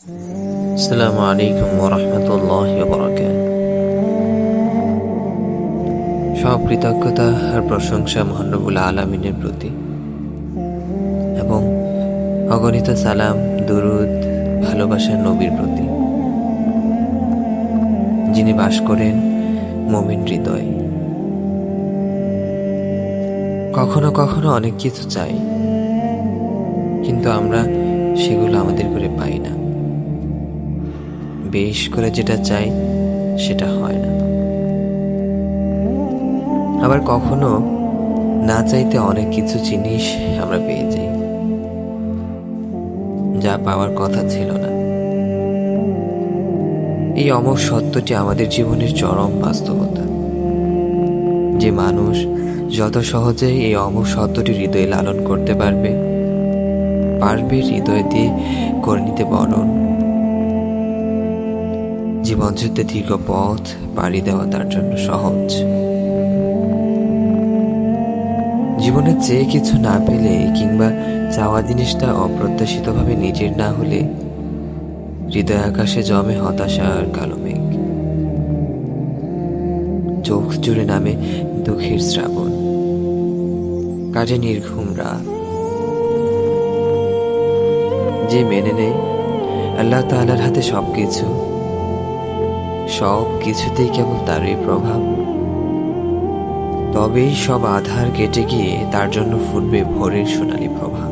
আসসালামু আলাইকুম ওয়া রাহমাতুল্লাহি ওয়া বারাকাতুহু। সব কৃতজ্ঞতা আর প্রশংসা মহান রব্বুল আলামিনের প্রতি এবং অগণিত সালাম, দুরুদ, ভালোবাসা নবীর প্রতি, যিনি বাস করেন মুমিন হৃদয়ে। কখনো কখনো অনেক কিছু চাই, কিন্তু আমরা সেগুলো আমাদের করে পাই না। বেশ করে যেটা চাই সেটা হয় না। আবার কখনো না চাইতে অনেক কিছু জিনিস আমরা পেয়ে যাই, যা পাওয়ার কথা ছিল না। এই অমর সত্যটি আমাদের জীবনের চরম বাস্তবতা, যে মানুষ যত সহজেই এই অমর সত্যটি হৃদয়ে লালন করতে পারবে হৃদয় দিয়ে করে নিতে বরণ, জীবন যুদ্ধে দীর্ঘ পথ পাড়ি দেওয়া তার জন্য সহজ। জীবনে চেয়ে কিছু না পেলে কিংবা চাওয়া জিনিসটা অপ্রত্যাশিতভাবে নিজের না হলে হৃদয় আকাশে জমে হতাশার কালো মেঘ, চোখ জুড়ে নামে দুঃখের শ্রাবণ, কাজে নির্ঘুম রাত। যে মেনে নেয় আল্লাহ তাআলার হাতে সব কিছুতেই কেবল তারই প্রভাব, তবেই সব আধার কেটে গিয়ে তার জন্য ফুটবে ভোরের সোনালী প্রভাব।